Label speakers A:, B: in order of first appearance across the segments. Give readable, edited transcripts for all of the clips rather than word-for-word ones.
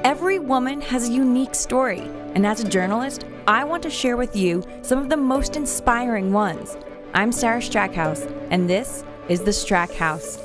A: Every woman has a unique story, and as a journalist, I want to share with you some of the most inspiring ones. I'm Sarah Strackhouse, and this is the Strackhouse.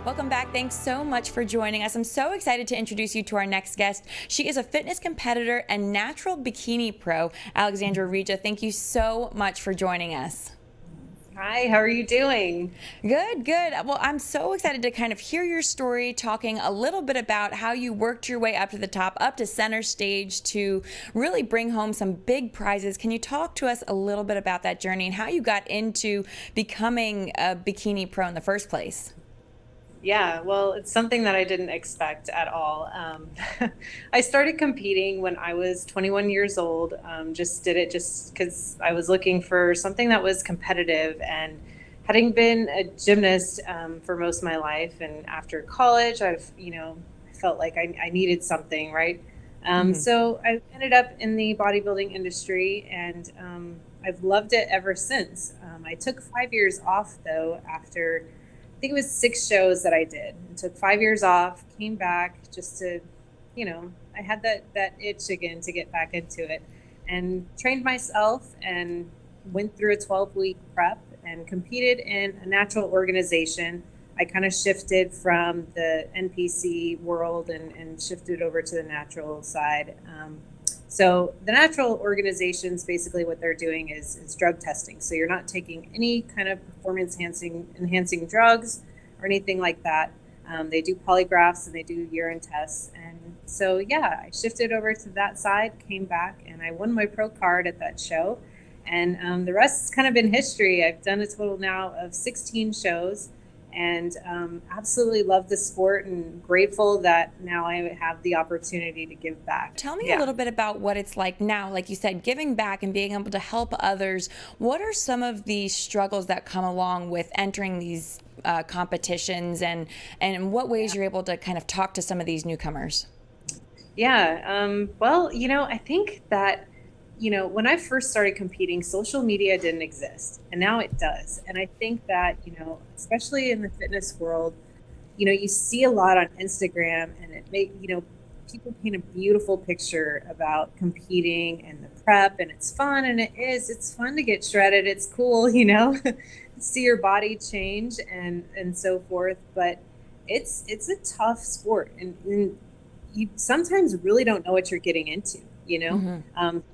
A: Welcome back. Thanks so much for joining us. I'm so excited to introduce you to our next guest. She is a fitness competitor and natural bikini pro, Alexandra Rigia. Thank you so much for joining us.
B: Hi, how are you doing?
A: Good, good. Well, I'm so excited to kind of hear your story, talking a little bit about how you worked your way up to the top, up to center stage to really bring home some big prizes. Can you talk to us a little bit about that journey and how you got into becoming a bikini pro in the first place?
B: Yeah, well, it's something that I didn't expect at all. I started competing when I was 21 years old. Just did it just because I was looking for something that was competitive. And having been a gymnast for most of my life, and after college, I felt like I needed something, right? So I ended up in the bodybuilding industry, and I've loved it ever since. I took 5 years off, though, after I think it was 6 shows that I did. I took 5 years off, came back just to, I had that itch again to get back into it, and trained myself and went through a 12-week prep and competed in a natural organization. I kind of shifted from the NPC world and shifted over to the natural side. So the natural organizations, basically what they're doing is drug testing. So you're not taking any kind of performance enhancing drugs or anything like that. They do polygraphs and they do urine tests. And so, yeah, I shifted over to that side, came back, and I won my pro card at that show. And the rest has kind of been history. I've done a total now of 16 shows, and absolutely love the sport and grateful that now I have the opportunity to give back.
A: Tell me a little bit about what it's like now, like you said, giving back and being able to help others. What are some of the struggles that come along with entering these competitions, and in what ways you're able to kind of talk to some of these newcomers?
B: Yeah, well, I think that when I first started competing, social media didn't exist, and now it does. And I think that, especially in the fitness world, you see a lot on Instagram, and people paint a beautiful picture about competing and the prep, and it's fun, and it's fun to get shredded. It's cool, see your body change and so forth. But it's a tough sport, and you sometimes really don't know what you're getting into.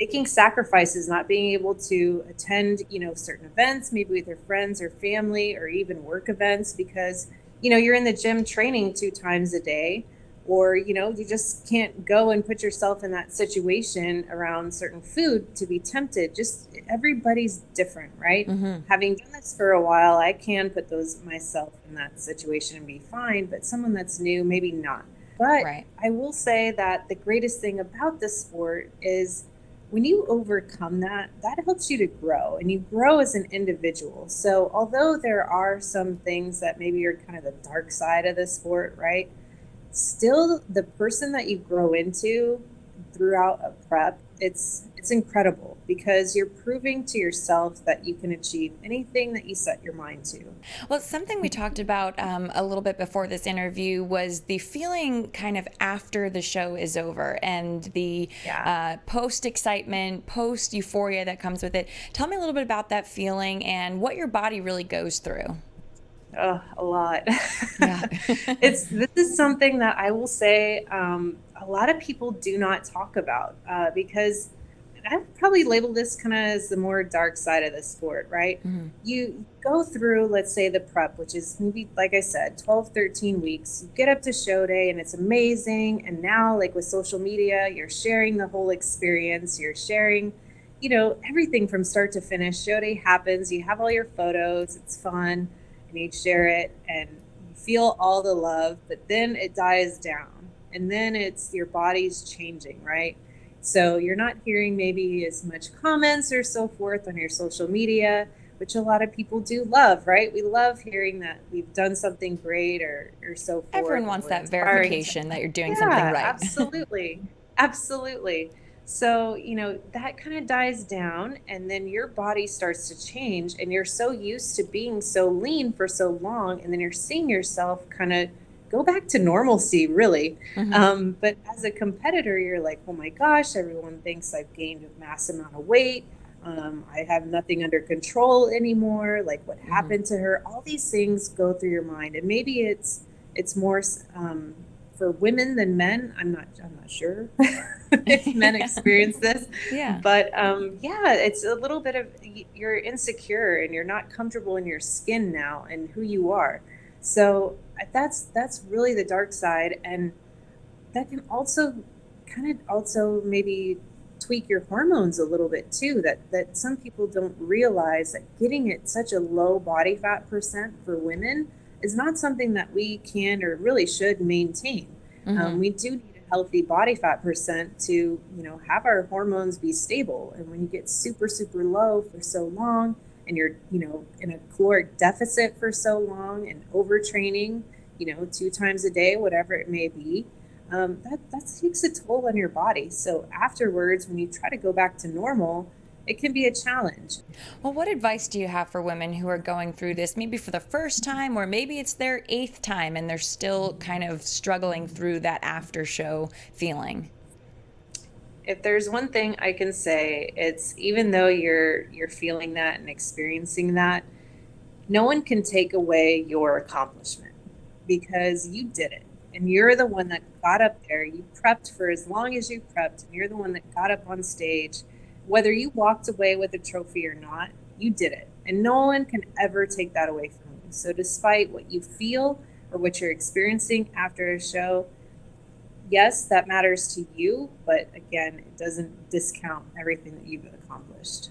B: Making sacrifices, not being able to attend, certain events, maybe with your friends or family, or even work events because, you're in the gym training 2 times a day, or, you just can't go and put yourself in that situation around certain food to be tempted. Just everybody's different, right? Having done this for a while, I can put myself in that situation and be fine, but someone that's new, maybe not. But
A: Right.
B: I will say that the greatest thing about this sport is when you overcome that helps you to grow, and you grow as an individual. So although there are some things that maybe are kind of the dark side of the sport, right? Still, the person that you grow into throughout a prep, it's incredible because you're proving to yourself that you can achieve anything that you set your mind to.
A: Well, something we talked about a little bit before this interview was the feeling kind of after the show is over, and the
B: Yeah.
A: post excitement, post euphoria that comes with it. Tell me a little bit about that feeling and what your body really goes through.
B: Oh, a lot.
A: Yeah.
B: This is something that I will say a lot of people do not talk about because I've probably labeled this kind of as the more dark side of the sport, right? You go through, let's say, the prep, which is maybe, like I said, 12, 13 weeks. You get up to show day and it's amazing. And now, like with social media, you're sharing the whole experience. You're sharing, everything from start to finish. Show day happens. You have all your photos. It's fun. And you share it and you feel all the love, but then it dies down. And then it's your body's changing, right? So you're not hearing maybe as much comments or so forth on your social media, which a lot of people do love, right? We love hearing that we've done something great or so forth.
A: Everyone wants that verification that you're doing something
B: Yeah,
A: right.
B: absolutely. Absolutely. So, that kind of dies down, and then your body starts to change, and you're so used to being so lean for so long, and then you're seeing yourself kind of go back to normalcy, really.
A: Hmm.
B: But as a competitor, you're like, oh my gosh, everyone thinks I've gained a mass amount of weight. I have nothing under control anymore. Like, what
A: Hmm.
B: happened to her? All these things go through your mind, and maybe it's more for women than men. I'm not sure if men experience this,
A: Yeah.
B: but yeah, it's a little bit of you're insecure and you're not comfortable in your skin now and who you are. So that's really the dark side, and that can also kind of also maybe tweak your hormones a little bit too. That some people don't realize that getting at such a low body fat percent for women is not something that we can or really should maintain.
A: Hmm.
B: We do need a healthy body fat percent to have our hormones be stable. And when you get super low for so long, and you're in a caloric deficit for so long and overtraining, 2 times a day, whatever it may be, that takes a toll on your body. So afterwards, when you try to go back to normal, it can be a challenge.
A: Well, what advice do you have for women who are going through this, maybe for the first time, or maybe it's their eighth time and they're still kind of struggling through that after show feeling?
B: If there's one thing I can say, it's even though you're feeling that and experiencing that, no one can take away your accomplishment because you did it. And you're the one that got up there. You prepped for as long as you prepped, and you're the one that got up on stage. Whether you walked away with a trophy or not, you did it. And no one can ever take that away from you. So, despite what you feel or what you're experiencing after a show, yes, that matters to you. But again, it doesn't discount everything that you've accomplished.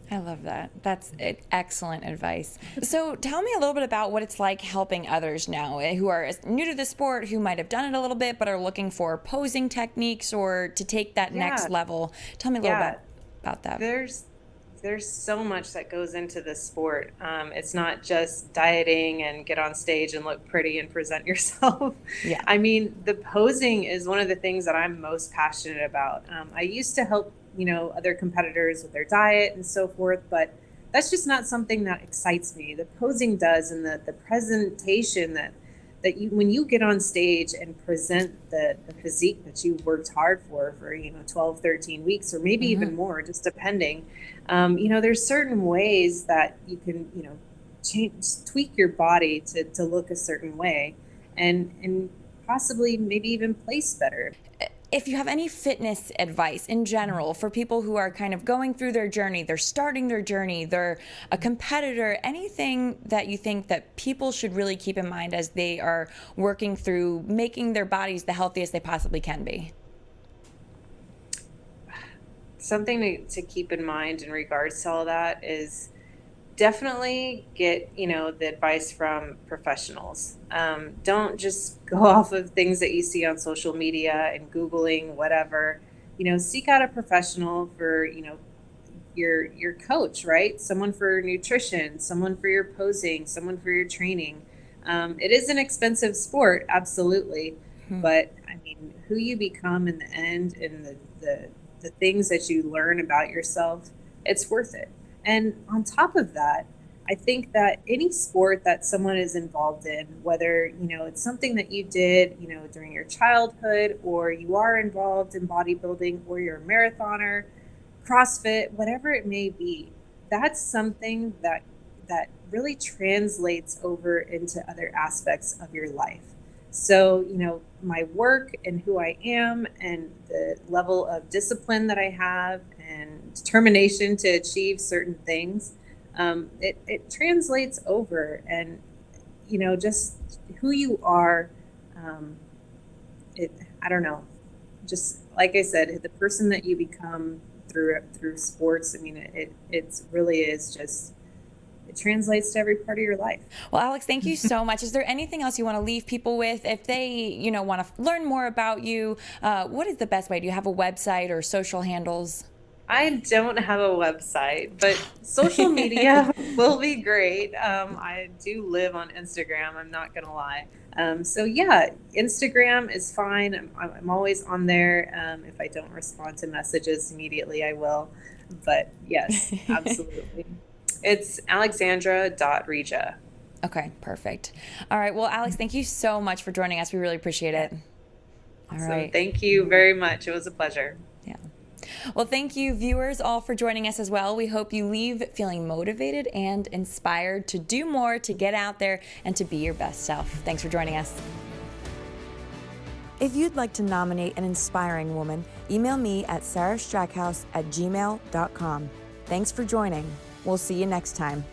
A: I love that. That's excellent advice. So, tell me a little bit about what it's like helping others now who are new to the sport, who might have done it a little bit, but are looking for posing techniques or to take that next
B: Yeah,
A: level. Tell me a little
B: yeah.
A: about that.
B: There's so much that goes into this sport. It's not just dieting and get on stage and look pretty and present yourself.
A: Yeah.
B: I mean, the posing is one of the things that I'm most passionate about. I used to help, other competitors with their diet and so forth, but that's just not something that excites me. The posing does, and the presentation that you when you get on stage and present the physique that you worked hard for 12, 13 weeks, or maybe
A: Hmm.
B: even more, just depending. There's certain ways that you can change, tweak your body to look a certain way, and possibly maybe even place better.
A: If you have any fitness advice in general for people who are kind of going through their journey, they're starting their journey, they're a competitor, anything that you think that people should really keep in mind as they are working through making their bodies the healthiest they possibly can be?
B: Something to keep in mind in regards to all that is definitely get the advice from professionals. Don't just go off of things that you see on social media and googling whatever. Seek out a professional for your coach, right? Someone for nutrition, someone for your posing, someone for your training. It is an expensive sport, absolutely, but I mean, who you become in the end, and the things that you learn about yourself, it's worth it. And on top of that, I think that any sport that someone is involved in, whether it's something that you did during your childhood, or you are involved in bodybuilding, or you're a marathoner, CrossFit, whatever it may be, that's something that really translates over into other aspects of your life. So, my work and who I am and the level of discipline that I have and determination to achieve certain things, it translates over. And, just who you are, um, I don't know, just like I said, the person that you become through sports. I mean, it's really is just, it translates to every part of your life.
A: Well, Alex, thank you so much. Is there anything else you want to leave people with? If they, want to learn more about you, what is the best way? Do you have a website or social handles?
B: I don't have a website, but social media will be great. I do live on Instagram, I'm not gonna lie. So yeah, Instagram is fine. I'm always on there. If I don't respond to messages immediately, I will. But yes, absolutely. It's alexandra.rigia.
A: Okay, perfect. All right. Well, Alex, thank you so much for joining us. We really appreciate it. All
B: So
A: right.
B: thank you very much. It was a pleasure.
A: Yeah. Well, thank you, viewers, all for joining us as well. We hope you leave feeling motivated and inspired to do more, to get out there, and to be your best self. Thanks for joining us. If you'd like to nominate an inspiring woman, email me at sarahstrackhouse@gmail.com. Thanks for joining. We'll see you next time.